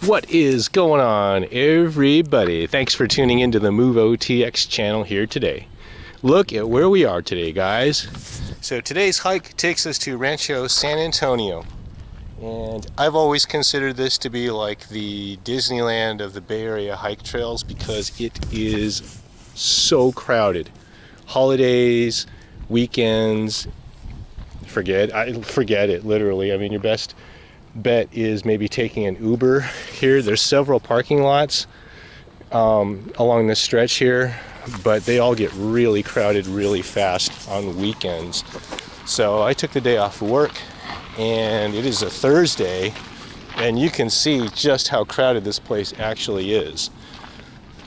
What is going on, everybody? Thanks for tuning into the Move OTX channel here today. Look at where we are today, guys. So today's hike takes us to Rancho, San Antonio. And I've always considered this to be like the Disneyland of the Bay Area hike trails because it is so crowded. Holidays, weekends, forget it, literally. I mean, your best bet is maybe taking an Uber here. There's several parking lots along this stretch here, but they all get really crowded really fast on weekends. So I took the day off of work, and it is a Thursday, and you can see just how crowded this place actually is.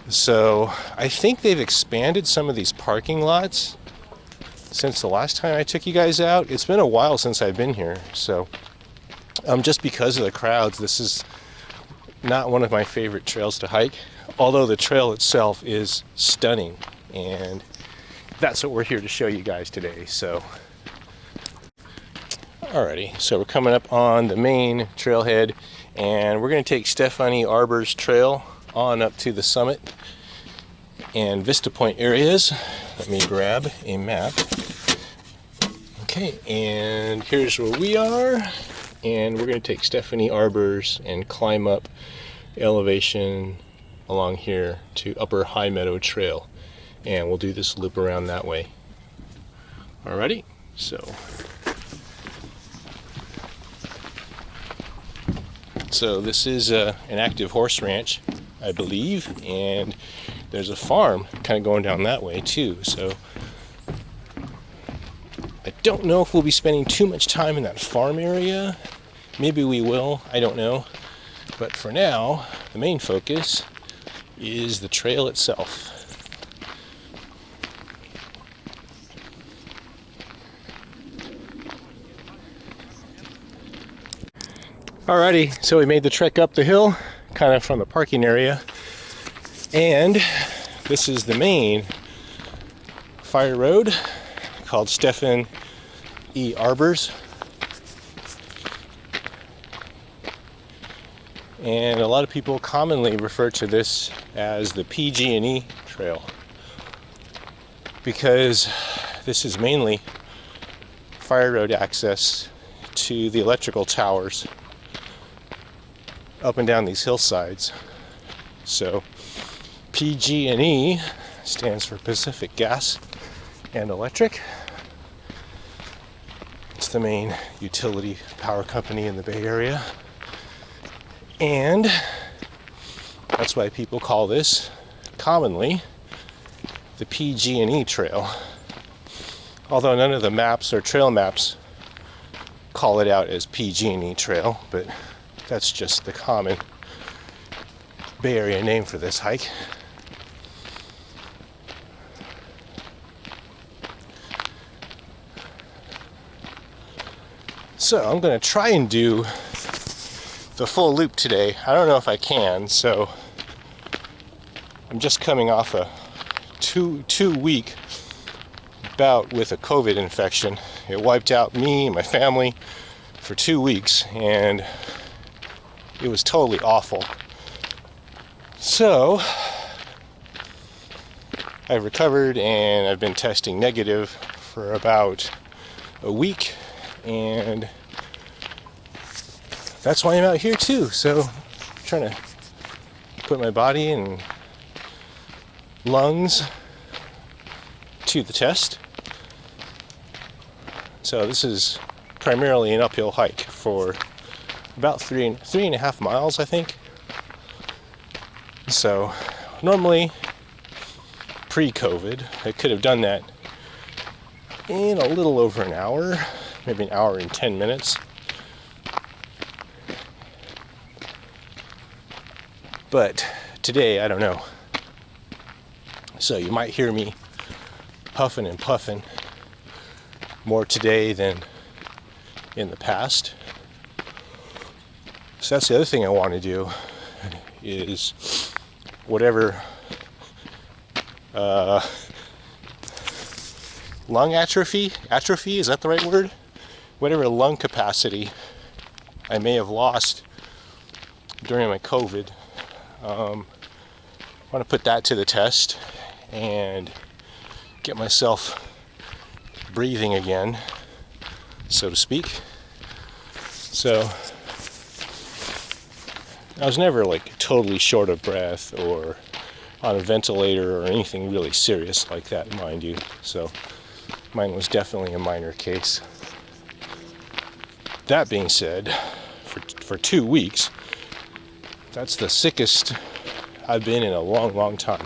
So I think they've expanded some of these parking lots since the last time I took you guys out. It's been a while since I've been here, so just because of the crowds, this is not one of my favorite trails to hike, although the trail itself is stunning, and that's what we're here to show you guys today. So alrighty, so we're coming up on the main trailhead, and we're going to take Stephanie Arbor's trail on up to the summit and Vista Point areas. Let me grab a map. Okay, and here's where we are. And we're going to take Stephanie Arbor's and climb up elevation along here to Upper High Meadow Trail. And we'll do this loop around that way. Alrighty, so this is an active horse ranch, I believe, and there's a farm kind of going down that way too. So I don't know if we'll be spending too much time in that farm area. Maybe we will, I don't know. But for now, the main focus is the trail itself. Alrighty, so we made the trek up the hill, kind of from the parking area. And this is the main fire road called Stephanie Arbor's. And a lot of people commonly refer to this as the PG&E trail because this is mainly fire road access to the electrical towers up and down these hillsides. So PG&E stands for Pacific Gas and Electric. It's the main utility power company in the Bay Area. And that's why people call this commonly the PG&E trail. Although none of the maps or trail maps call it out as PG&E trail, but that's just the common Bay Area name for this hike. So I'm going to try and do the full loop today. I don't know if I can, so I'm just coming off a two-week bout with a COVID infection. It wiped out me and my family for 2 weeks, and it was totally awful. So I've recovered, and I've been testing negative for about a week, and that's why I'm out here too. So I'm trying to put my body and lungs to the test. So this is primarily an uphill hike for about three and a half miles, I think. So normally pre-COVID, I could have done that in a little over an hour, maybe an hour and 10 minutes. But today, I don't know. So you might hear me huffing and puffing more today than in the past. So that's the other thing I want to do is whatever lung atrophy, is that the right word? Whatever lung capacity I may have lost during my COVID. I want to put that to the test and get myself breathing again, so to speak. So I was never like totally short of breath or on a ventilator or anything really serious like that, mind you. So mine was definitely a minor case. That being said, for 2 weeks, that's the sickest I've been in a long, long time.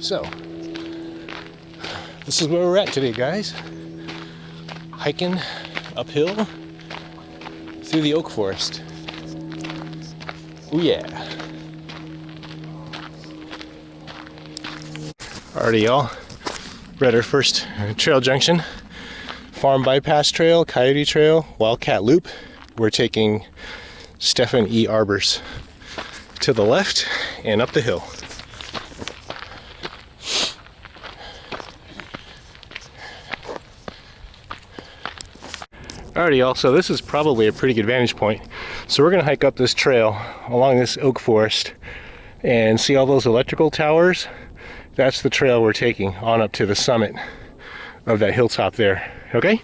So, this is where we're at today, guys. Hiking uphill through the oak forest. Oh yeah. Alrighty, y'all. We're at our first trail junction. Farm Bypass Trail, Coyote Trail, Wildcat Loop. We're taking Stephen E. Arbors to the left and up the hill. Alrighty, y'all, so this is probably a pretty good vantage point. So we're gonna hike up this trail along this oak forest and see all those electrical towers. That's the trail we're taking on up to the summit of that hilltop there, okay?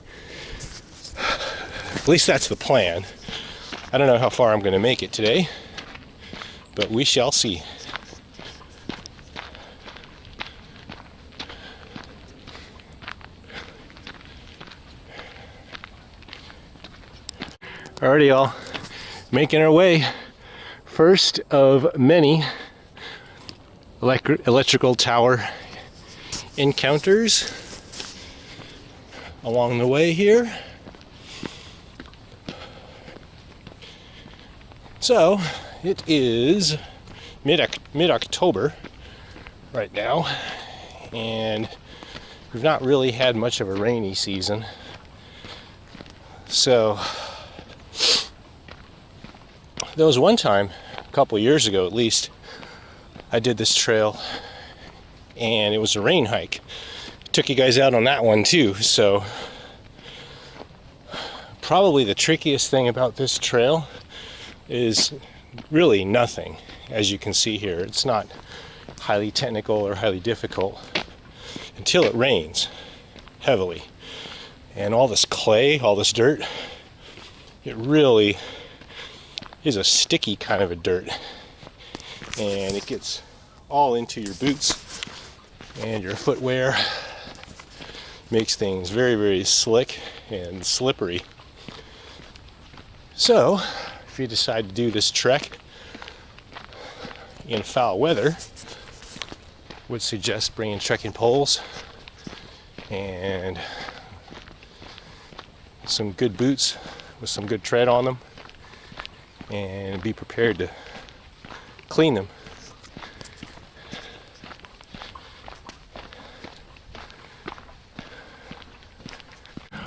At least that's the plan. I don't know how far I'm gonna make it today, but we shall see. Alrighty, y'all, making our way. First of many electrical tower encounters along the way here. So it is mid-October right now, and we've not really had much of a rainy season. So there was one time, a couple years ago at least, I did this trail and it was a rain hike. Took you guys out on that one too. So probably the trickiest thing about this trail is really nothing. As you can see here, it's not highly technical or highly difficult until it rains heavily. And all this clay, all this dirt, it really is a sticky kind of a dirt, and it gets all into your boots and your footwear, makes things very, very slick and slippery. So if you decide to do this trek in foul weather, would suggest bringing trekking poles and some good boots with some good tread on them, and be prepared to clean them.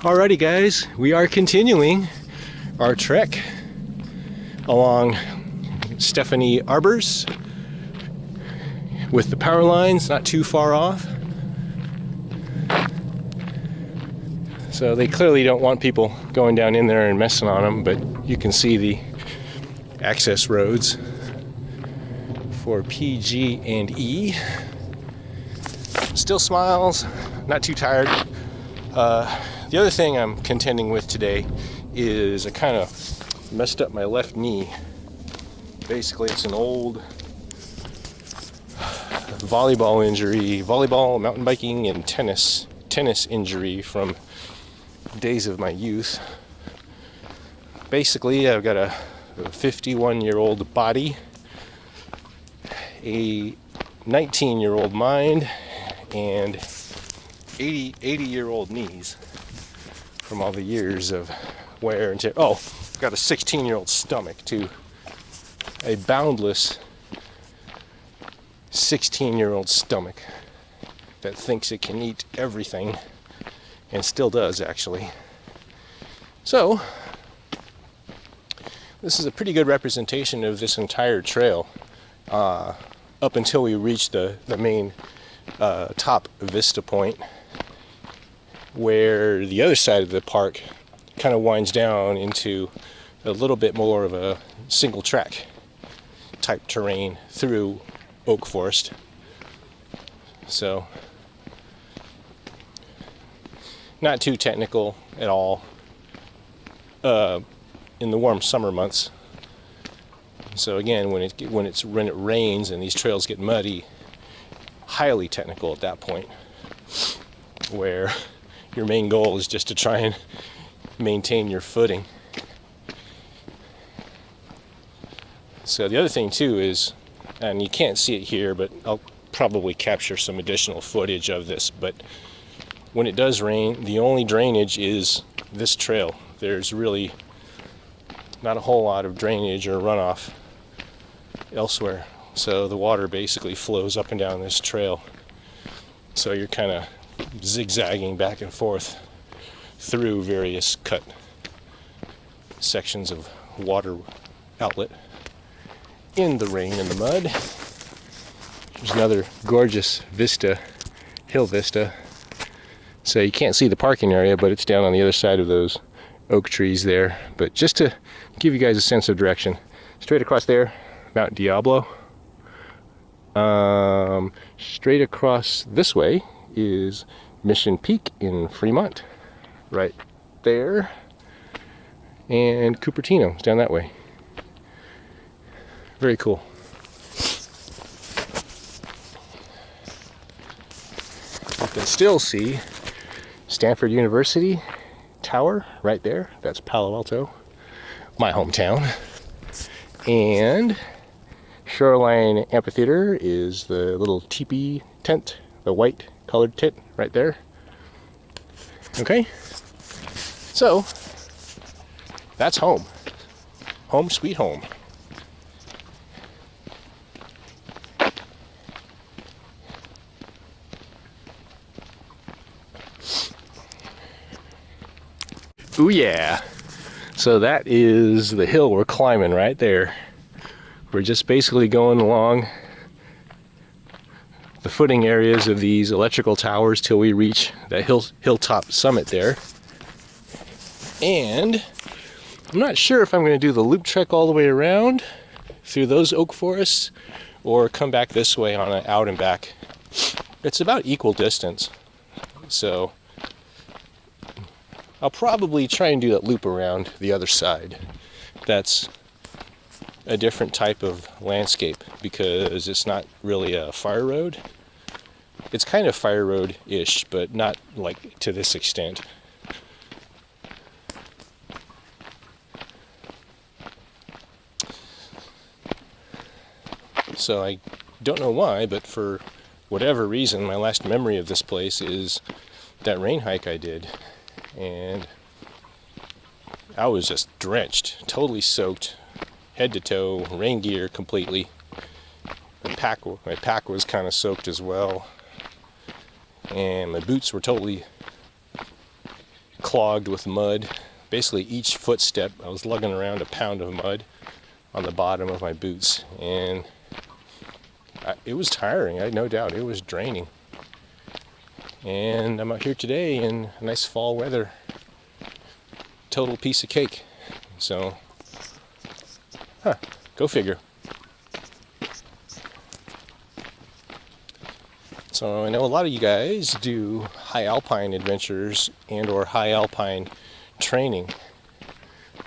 Alrighty, guys, we are continuing our trek along Stephanie Arbors with the power lines not too far off. So they clearly don't want people going down in there and messing on them, but you can see the access roads for PG and E. Still smiles, not too tired. The other thing I'm contending with today is I kind of messed up my left knee. Basically, it's an old volleyball injury, volleyball, mountain biking, and tennis injury from days of my youth. Basically, I've got a 51-year-old body, a 19-year-old mind, and 80-year-old knees from all the years of wear and tear. Oh, I've got a 16-year-old stomach too. A boundless 16-year-old stomach that thinks it can eat everything, and still does, actually. So this is a pretty good representation of this entire trail up until we reach the main top vista point, where the other side of the park kind of winds down into a little bit more of a single track type terrain through oak forest. So not too technical at all in the warm summer months. So again, when it rains and these trails get muddy, highly technical at that point, where your main goal is just to try and maintain your footing. So the other thing too is, and you can't see it here, but I'll probably capture some additional footage of this, but when it does rain, the only drainage is this trail. There's really not a whole lot of drainage or runoff elsewhere. So the water basically flows up and down this trail. So you're kind of zigzagging back and forth through various cut sections of water outlet in the rain and the mud. There's another gorgeous vista, hill vista. So you can't see the parking area, but it's down on the other side of those oak trees there. But just to give you guys a sense of direction, straight across there, Mount Diablo. Straight across this way is Mission Peak in Fremont, right there. And Cupertino is down that way. Very cool. You can still see Stanford University Tower right there. That's Palo Alto, my hometown. And Shoreline Amphitheater is the little teepee tent, the white colored tent right there. Okay, so that's home. Home sweet home. Ooh yeah. So that is the hill we're climbing right there. We're just basically going along the footing areas of these electrical towers till we reach that hilltop summit there. And I'm not sure if I'm going to do the loop trek all the way around through those oak forests or come back this way on an out and back. It's about equal distance. So I'll probably try and do that loop around the other side. That's a different type of landscape because it's not really a fire road. It's kind of fire road-ish, but not like to this extent. So I don't know why, but for whatever reason, my last memory of this place is that rain hike I did. And I was just drenched, totally soaked, head to toe, rain gear completely. My pack was kind of soaked as well. And my boots were totally clogged with mud. Basically each footstep, I was lugging around a pound of mud on the bottom of my boots. And it was tiring, I had no doubt. It was draining. And I'm out here today in nice fall weather. Total piece of cake. So, go figure. So I know a lot of you guys do high alpine adventures and or high alpine training.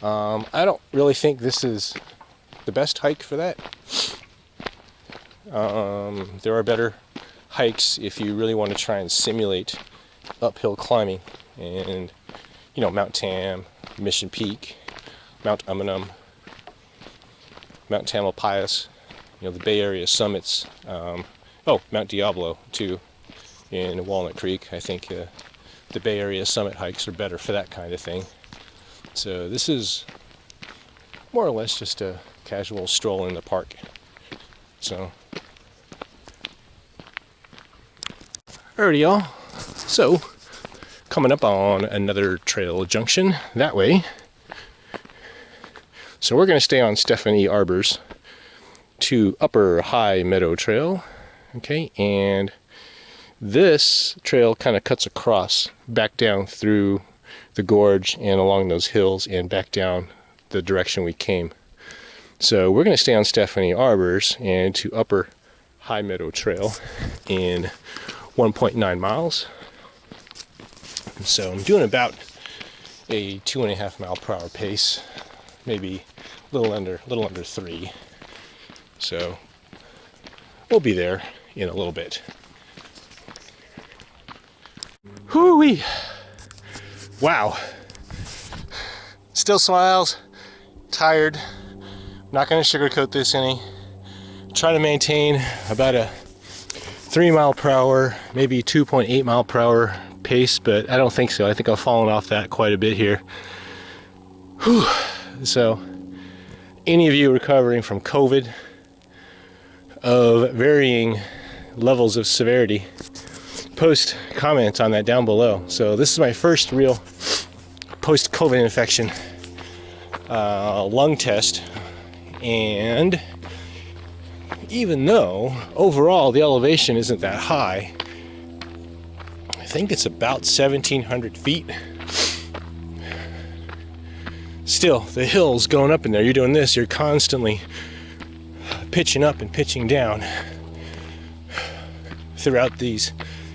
I don't really think this is the best hike for that. There are better hikes if you really want to try and simulate uphill climbing, and you know, Mount Tam, Mission Peak, Mount Umunhum, Mount Tamalpais, you know, the Bay Area summits. Mount Diablo too in Walnut Creek. I think the Bay Area summit hikes are better for that kind of thing. So this is more or less just a casual stroll in the park. So alrighty, y'all. So, coming up on another trail junction that way. So we're going to stay on Stephanie Arbor's to Upper High Meadow Trail. Okay, and this trail kind of cuts across, back down through the gorge and along those hills and back down the direction we came. So we're going to stay on Stephanie Arbors and to Upper High Meadow Trail in 1.9 miles. So I'm doing about a 2.5 mile per hour pace, maybe a little under 3. So we'll be there in a little bit. Whoo-wee! Wow. Still smiles, tired. Not going to sugarcoat this any. Try to maintain about a 3 mile per hour, maybe 2.8 mile per hour pace, but I don't think so. I think I've fallen off that quite a bit here. Whew. So, any of you recovering from COVID of varying levels of severity, post comments on that down below. So this is my first real post-COVID infection lung test, and even though overall the elevation isn't that high, I think it's about 1,700 feet. Still, the hills going up in there, you're doing this, you're constantly pitching up and pitching down throughout these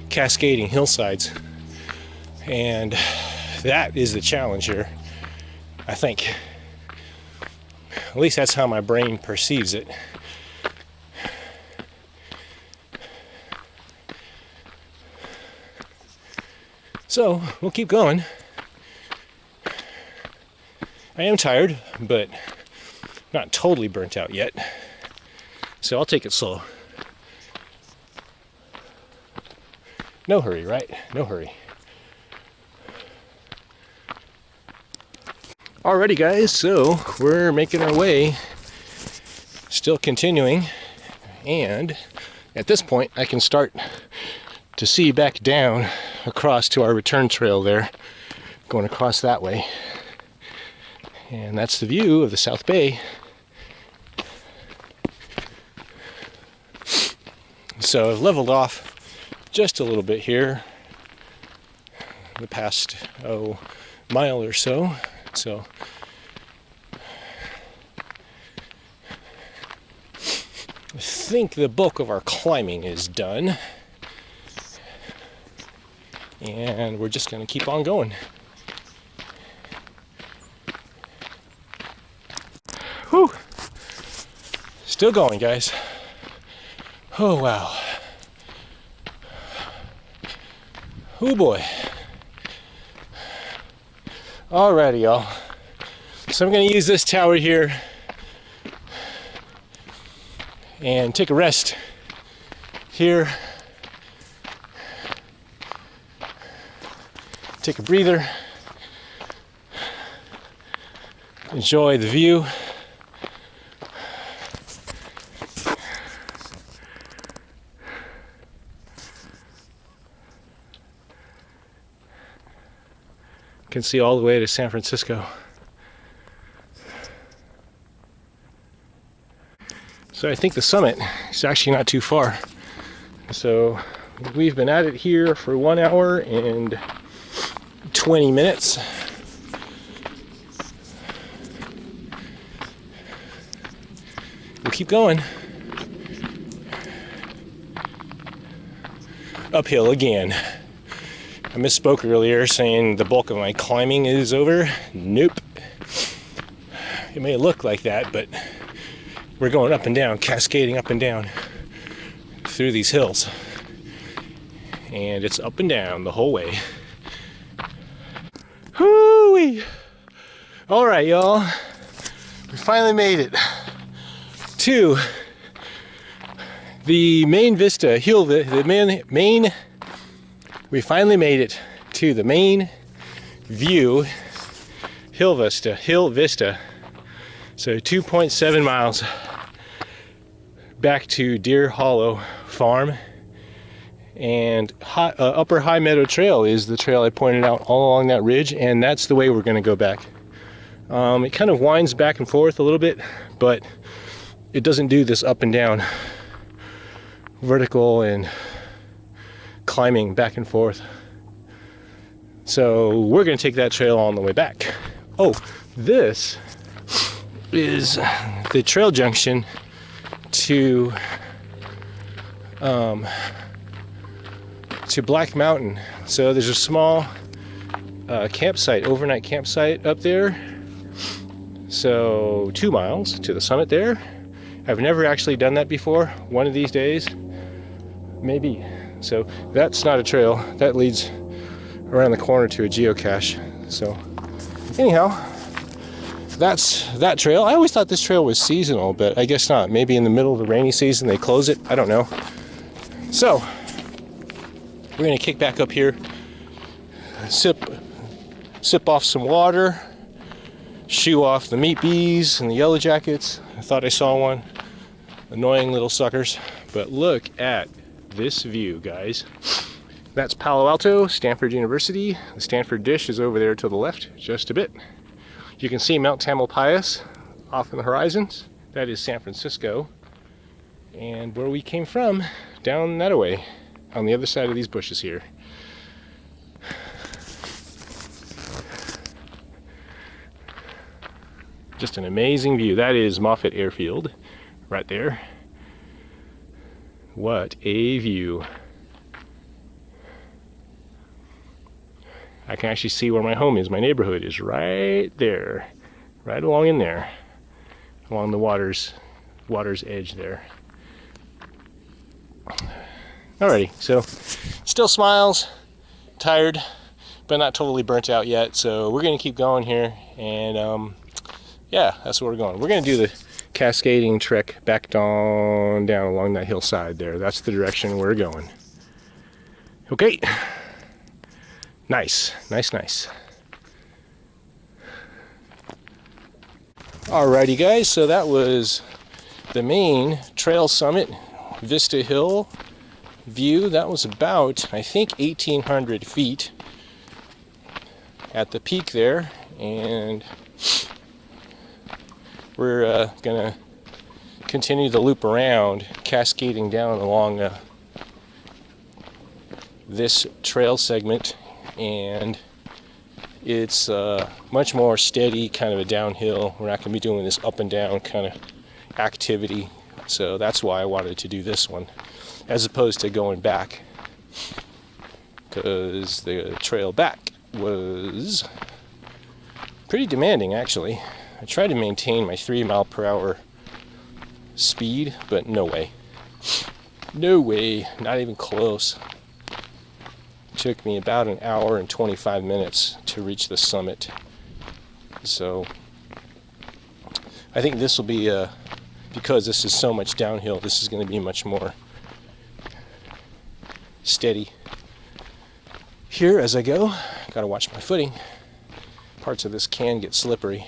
cascading hillsides, and that is the challenge here, I think. At least that's how my brain perceives it. So we'll keep going. I am tired, but not totally burnt out yet, so I'll take it slow. No hurry, right? No hurry. Alrighty guys, so we're making our way, still continuing, and at this point I can start to see back down across to our return trail there, going across that way. And that's the view of the South Bay. So I've leveled off just a little bit here the past mile or so. So I think the bulk of our climbing is done, and we're just going to keep on going. Whew! Still going, guys. Oh wow. Oh boy. Alrighty, y'all. So I'm going to use this tower here and take a rest here. Take a breather. Enjoy the view. Can see all the way to San Francisco. So I think the summit is actually not too far. So we've been at it here for 1 hour and 20 minutes. We'll keep going. Uphill again. I misspoke earlier saying the bulk of my climbing is over. Nope. It may look like that, but we're going up and down, cascading up and down through these hills. And it's up and down the whole way. Hoo-wee! All right, y'all. We finally made it to the main vista, we finally made it to the main view, hill vista. So 2.7 miles back to Deer Hollow Farm. And Upper High Meadow Trail is the trail I pointed out all along that ridge, and that's the way we're going to go back. It kind of winds back and forth a little bit, but it doesn't do this up and down, vertical and climbing back and forth. So we're going to take that trail on the way back. Oh, this is the trail junction to Black Mountain. So there's a small campsite, overnight campsite up there. So 2 miles to the summit there. I've never actually done that before. One of these days, maybe. So that's not a trail. That leads around the corner to a geocache. So anyhow, that's that trail. I always thought this trail was seasonal, but I guess not. Maybe in the middle of the rainy season they close it. I don't know. So we're gonna kick back up here, sip off some water, shoo off the meat bees and the yellow jackets. I thought I saw one. Annoying little suckers. But look at this view, guys. That's Palo Alto, Stanford University. The Stanford dish is over there to the left, just a bit. You can see Mount Tamalpais off in the horizons. That is San Francisco. And where we came from, down that way, on the other side of these bushes here. Just an amazing view. That is Moffett Airfield, right there. What a view. I can actually see where my home is. My neighborhood is right there, right along in there, along the water's edge there. Alrighty, so still smiles, tired, but not totally burnt out yet. So we're gonna keep going here, and yeah, that's where we're going. We're gonna do the cascading trek back down along that hillside there. That's the direction we're going. Okay. Nice. Alrighty guys, so that was the main trail summit, Vista Hill view. That was about, I think, 1,800 feet at the peak there, and we're gonna continue the loop around, cascading down along this trail segment, and it's much more steady, kind of a downhill. We're not going to be doing this up and down kind of activity, so that's why I wanted to do this one as opposed to going back, because the trail back was pretty demanding actually. I tried to maintain my 3 mile per hour speed, but no way, not even close. It took me about an hour and 25 minutes to reach the summit. So I think this will be, because this is so much downhill, this is going to be much more steady. Here as I go, gotta watch my footing. Parts of this can get slippery,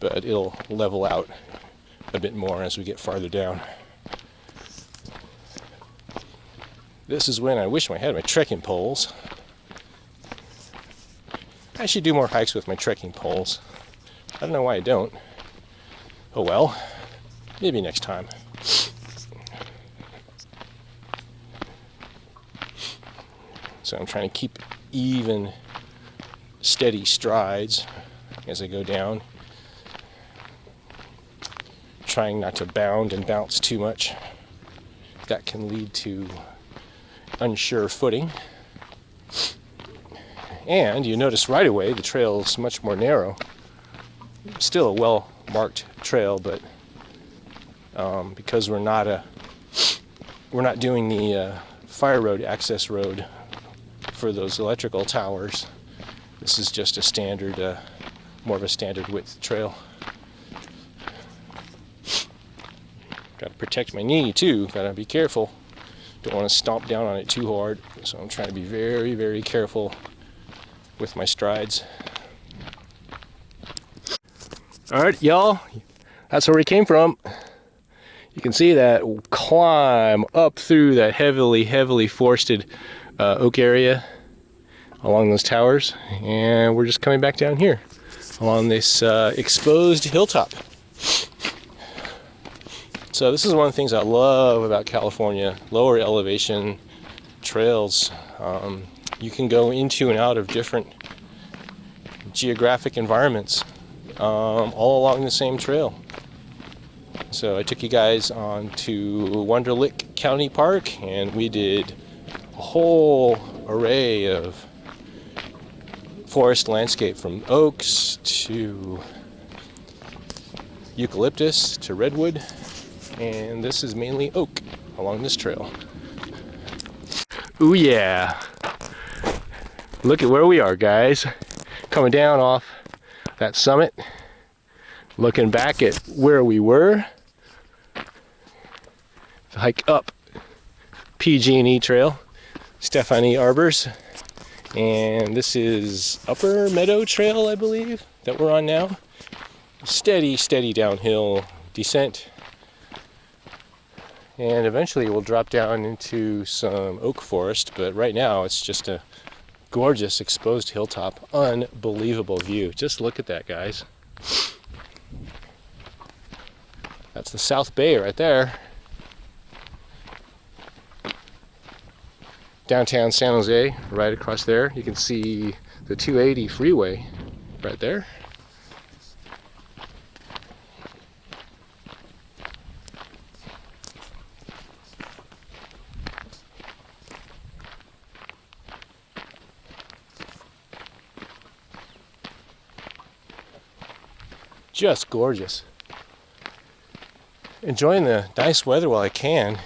but it'll level out a bit more as we get farther down. This is when I wish I had my trekking poles. I should do more hikes with my trekking poles. I don't know why I don't. Oh well, maybe next time. So I'm trying to keep even, steady strides as I go down. Trying not to bound and bounce too much. That can lead to unsure footing. And you notice right away the trail is much more narrow. Still a well-marked trail, but because we're not doing the fire road access road for those electrical towers, this is just a standard, more of a standard width trail. Got to protect my knee too. Got to be careful. Don't want to stomp down on it too hard. So I'm trying to be very, very careful with my strides. All right, y'all. That's where we came from. You can see that climb up through that heavily forested oak area along those towers, and we're just coming back down here along this exposed hilltop. So this is one of the things I love about California, lower elevation trails. You can go into and out of different geographic environments all along the same trail. So I took you guys on to Wonderlick County Park, and we did a whole array of forest landscape, from oaks to eucalyptus to redwood, and this is mainly oak along this trail. Ooh yeah! Look at where we are, guys. Coming down off that summit, looking back at where we were. The hike up PG&E Trail, Stephanie Arbors, and this is Upper Meadow Trail, I believe, that we're on now. Steady, steady downhill descent, and eventually we'll drop down into some oak forest, but right now it's just a gorgeous exposed hilltop. Unbelievable view. Just look at that, guys. That's the South Bay right there. Downtown San Jose, right across there. You can see the 280 freeway right there. Just gorgeous. Enjoying the nice weather while I can.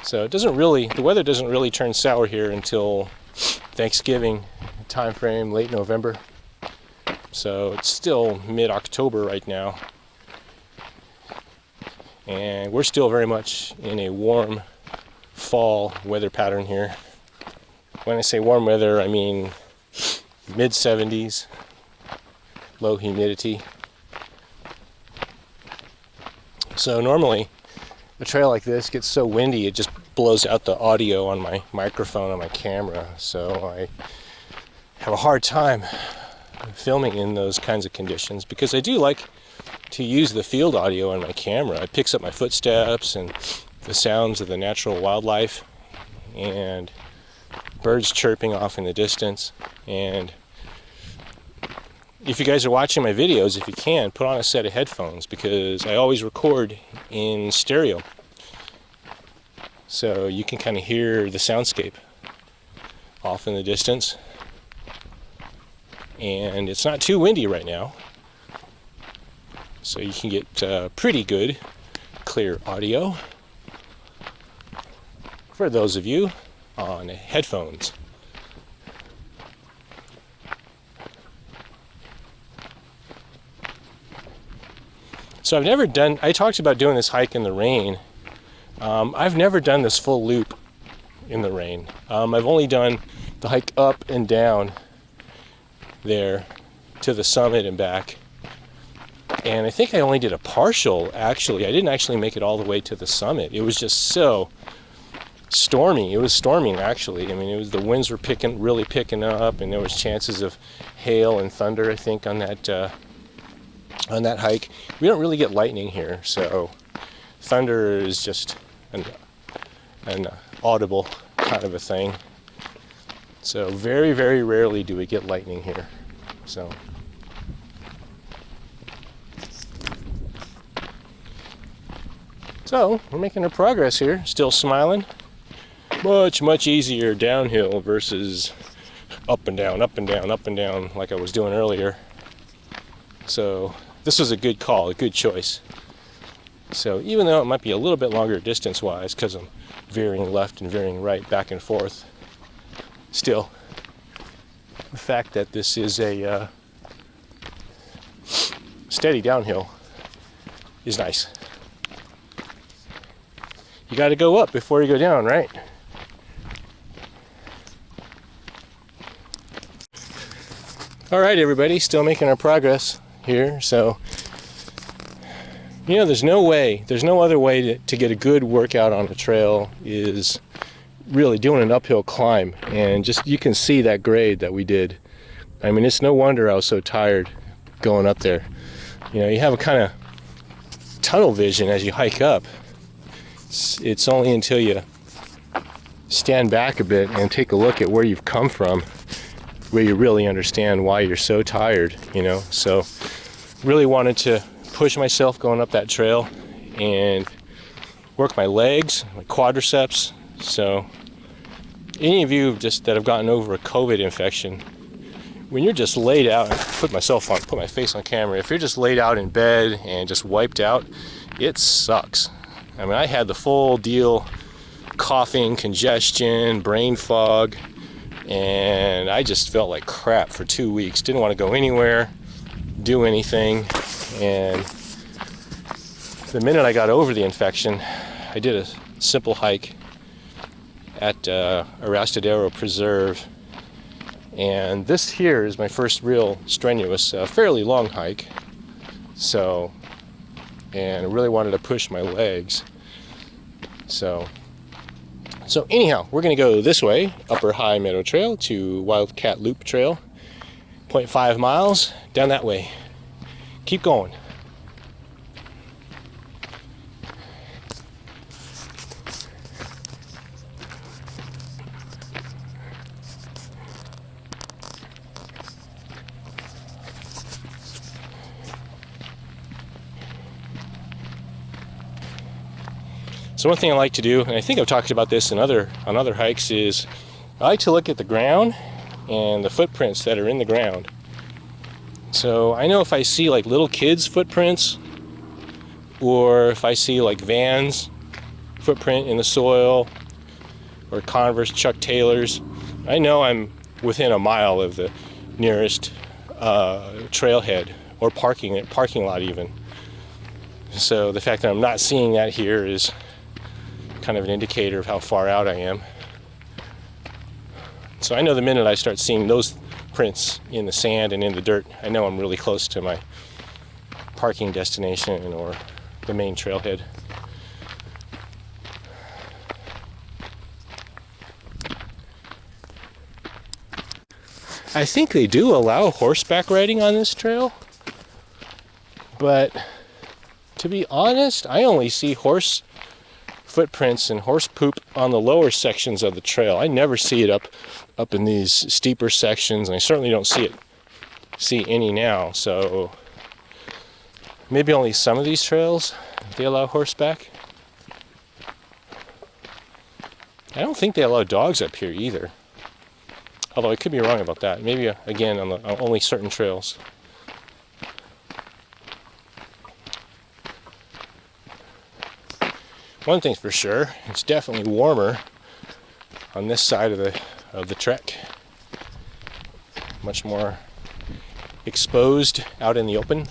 So the weather doesn't really turn sour here until Thanksgiving time frame, late November. So it's still mid-October right now. And we're still very much in a warm fall weather pattern here. When I say warm weather, I mean mid-70s, low humidity. So normally a trail like this gets so windy it just blows out the audio on my microphone on my camera, so I have a hard time filming in those kinds of conditions, because I do like to use the field audio on my camera. It picks up my footsteps and the sounds of the natural wildlife and birds chirping off in the distance. And if you guys are watching my videos, if you can, put on a set of headphones, because I always record in stereo. So you can kind of hear the soundscape off in the distance. And it's not too windy right now, so you can get pretty good, clear audio for those of you on headphones. So I talked about doing this hike in the rain. I've never done this full loop in the rain. I've only done the hike up and down there to the summit and back. And I think I only did a partial, actually. I didn't actually make it all the way to the summit. It was just so stormy. It was storming, actually. I mean, the winds were really picking up, and there was chances of hail and thunder, I think, on that hike. We don't really get lightning here, so thunder is just an audible kind of a thing. So very, very rarely do we get lightning here. So we're making our progress here, still smiling. Much, much easier downhill versus up and down, up and down, up and down like I was doing earlier. So this was a good call, a good choice. So even though it might be a little bit longer distance-wise, because I'm veering left and veering right, back and forth, still, the fact that this is a steady downhill is nice. You got to go up before you go down, right? All right, everybody, still making our progress here. So, there's no other way to get a good workout on a trail is really doing an uphill climb. And just, you can see that grade that we did. I mean, it's no wonder I was so tired going up there. You have a kind of tunnel vision as you hike up. It's only until you stand back a bit and take a look at where you've come from where you really understand why you're so tired, you know. So really wanted to push myself going up that trail and work my legs, my quadriceps. So any of you just that have gotten over a COVID infection, when you're just laid out, put my face on camera, if you're just laid out in bed and just wiped out, it sucks. I mean, I had the full deal, coughing, congestion, brain fog, and I just felt like crap for 2 weeks. Didn't want to go anywhere, do anything, and the minute I got over the infection, I did a simple hike at Arastadero Preserve, and this here is my first real strenuous, fairly long hike. So, and I really wanted to push my legs. So anyhow, we're going to go this way, Upper High Meadow Trail to Wildcat Loop Trail, 0.5 miles down that way. Keep going. So one thing I like to do, and I think I've talked about this on other hikes, is I like to look at the ground and the footprints that are in the ground. So I know if I see like little kids' footprints, or if I see like Vans footprint in the soil, or Converse Chuck Taylors, I know I'm within a mile of the nearest trailhead or parking lot even. So the fact that I'm not seeing that here is kind of an indicator of how far out I am. So I know the minute I start seeing those prints in the sand and in the dirt, I know I'm really close to my parking destination or the main trailhead. I think they do allow horseback riding on this trail, but to be honest, I only see horse footprints and horse poop on the lower sections of the trail. I never see it up in these steeper sections, and I certainly don't see any now. So maybe only some of these trails they allow horseback. I don't think they allow dogs up here either, although I could be wrong about that. Maybe again on only certain trails. One thing's for sure, it's definitely warmer on this side of the trek. Much more exposed out in the open.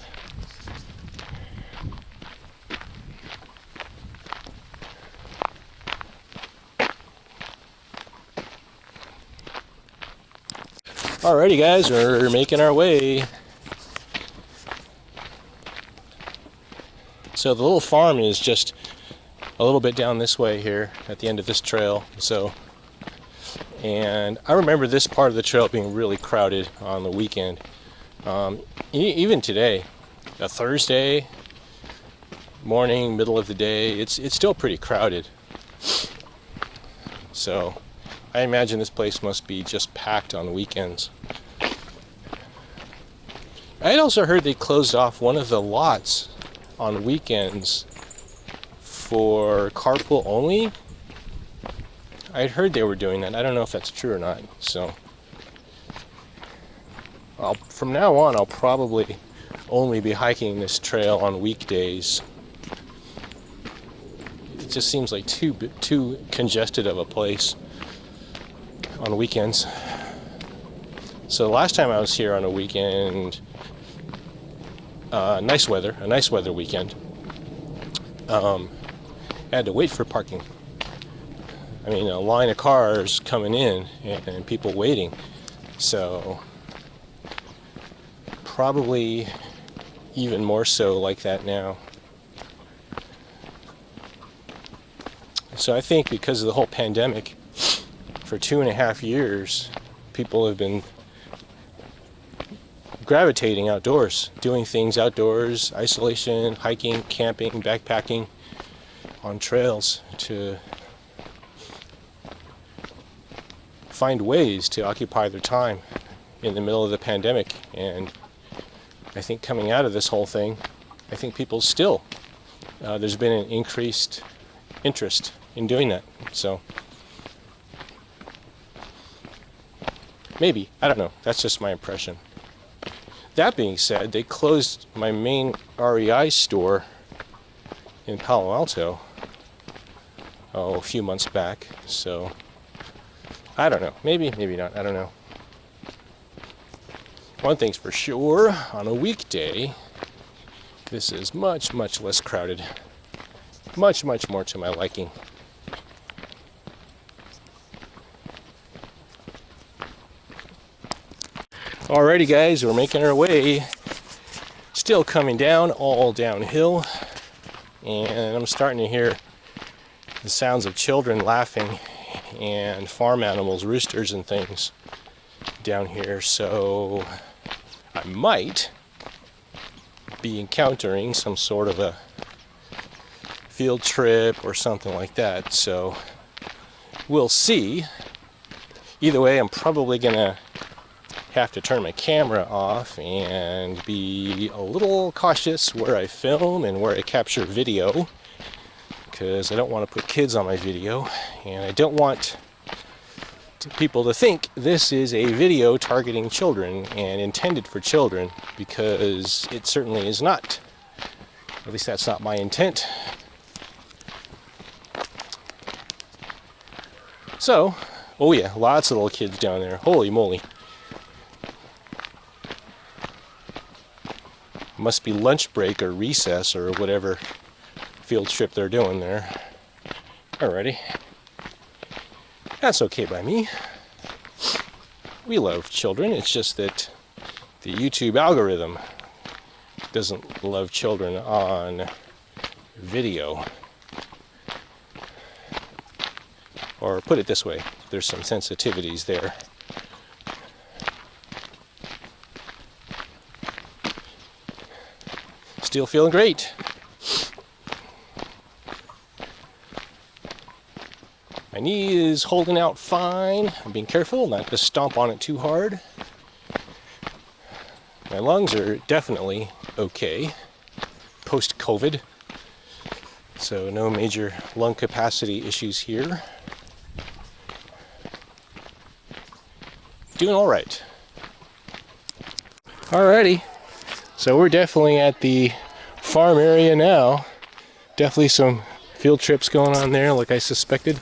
Alrighty guys, we're making our way. So the little farm is just a little bit down this way here at the end of this trail. And I remember this part of the trail being really crowded on the weekend. Even today, a Thursday morning, middle of the day, it's still pretty crowded. So I imagine this place must be just packed on the weekends. I had also heard they closed off one of the lots on weekends for carpool only. I'd heard they were doing that. I don't know if that's true or not. So from now on, I'll probably only be hiking this trail on weekdays. It just seems like too congested of a place on weekends. So the last time I was here on a weekend, a nice weather weekend, I had to wait for parking. I mean, a line of cars coming in and people waiting. So probably even more so like that now. So I think because of the whole pandemic, for 2.5 years, people have been gravitating outdoors, doing things outdoors, isolation, hiking, camping, backpacking on trails to find ways to occupy their time in the middle of the pandemic, and I think coming out of this whole thing, I think people still, there's been an increased interest in doing that. So maybe, I don't know, that's just my impression. That being said, they closed my main REI store in Palo Alto a few months back, so I don't know, maybe not, I don't know. One thing's for sure, on a weekday this is much less crowded, much more to my liking. Alrighty guys, we're making our way, still coming down, all downhill, and I'm starting to hear the sounds of children laughing and farm animals, roosters and things down here, so I might be encountering some sort of a field trip or something like that, so we'll see. Either way, I'm probably gonna have to turn my camera off and be a little cautious where I film and where I capture video, because I don't want to put kids on my video, and I don't want people to think this is a video targeting children and intended for children, because it certainly is not. At least that's not my intent. So, oh yeah, lots of little kids down there. Holy moly. Must be lunch break or recess or whatever field trip they're doing there. Alrighty. That's okay by me. We love children, it's just that the YouTube algorithm doesn't love children on video. Or put it this way, there's some sensitivities there. Still feeling great. My knee is holding out fine. I'm being careful not to stomp on it too hard. My lungs are definitely okay post-COVID, so no major lung capacity issues here. Doing all right. Alrighty, so we're definitely at the farm area now. Definitely some field trips going on there, like I suspected.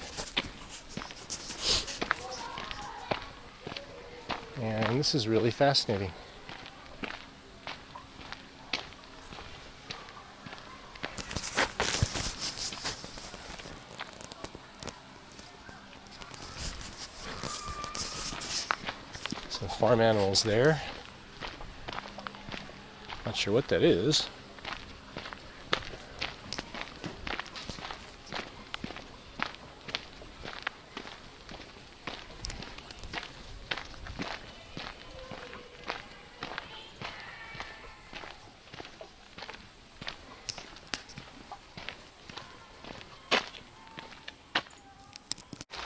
And this is really fascinating. Some farm animals there. Not sure what that is.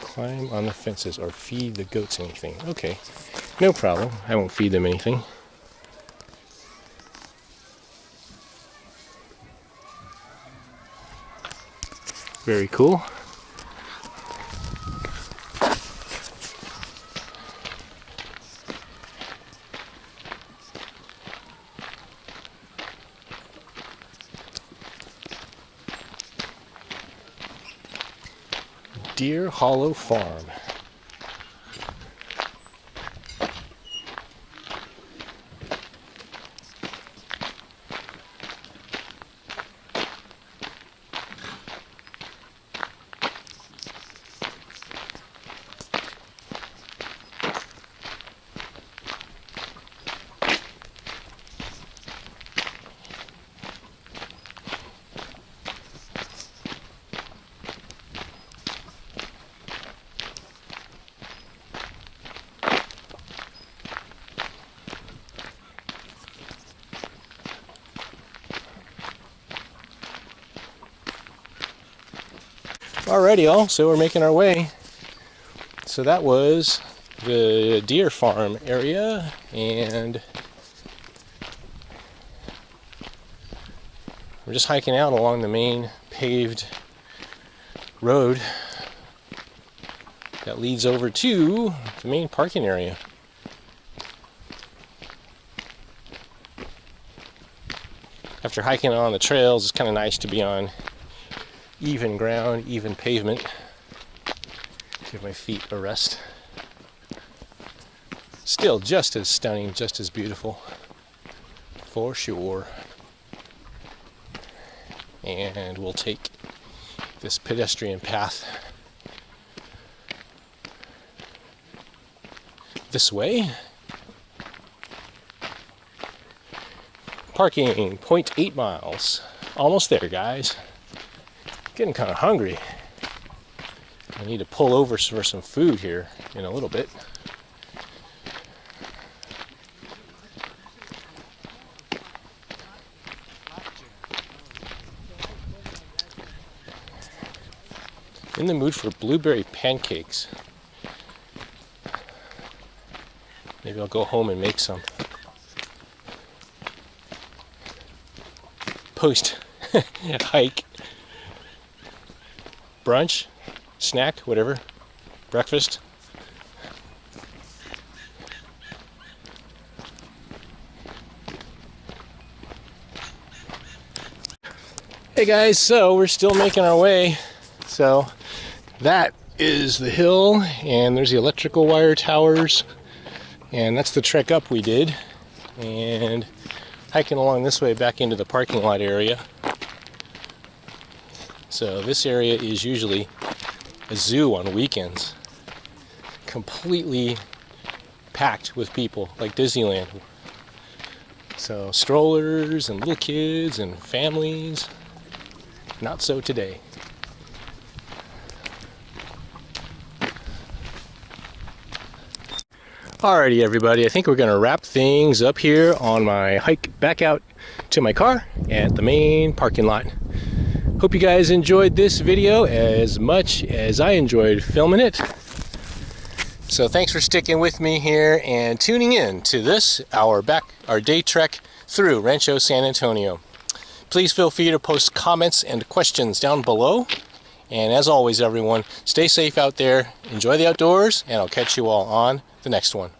Climb on the fences or feed the goats anything. Okay, no problem. I won't feed them anything. Very cool. Deer Hollow Farm. Alrighty, all, so we're making our way. So that was the deer farm area, and we're just hiking out along the main paved road that leads over to the main parking area. After hiking on the trails, it's kind of nice to be on even ground, even pavement. Give my feet a rest. Still just as stunning, just as beautiful, for sure. And we'll take this pedestrian path this way. Parking 0.8 miles. Almost there, guys. Getting kind of hungry. I need to pull over for some food here in a little bit. In the mood for blueberry pancakes. Maybe I'll go home and make some. Post hike, brunch, snack, whatever, breakfast. Hey guys, so we're still making our way. So that is the hill, and there's the electrical wire towers, and that's the trek up we did, and hiking along this way back into the parking lot area. So this area is usually a zoo on weekends, completely packed with people, like Disneyland. So strollers and little kids and families. Not so today. Alrighty everybody, I think we're going to wrap things up here on my hike back out to my car at the main parking lot. Hope you guys enjoyed this video as much as I enjoyed filming it. So thanks for sticking with me here and tuning in to this, our day trek through Rancho San Antonio. Please feel free to post comments and questions down below. And as always everyone, stay safe out there, enjoy the outdoors, and I'll catch you all on the next one.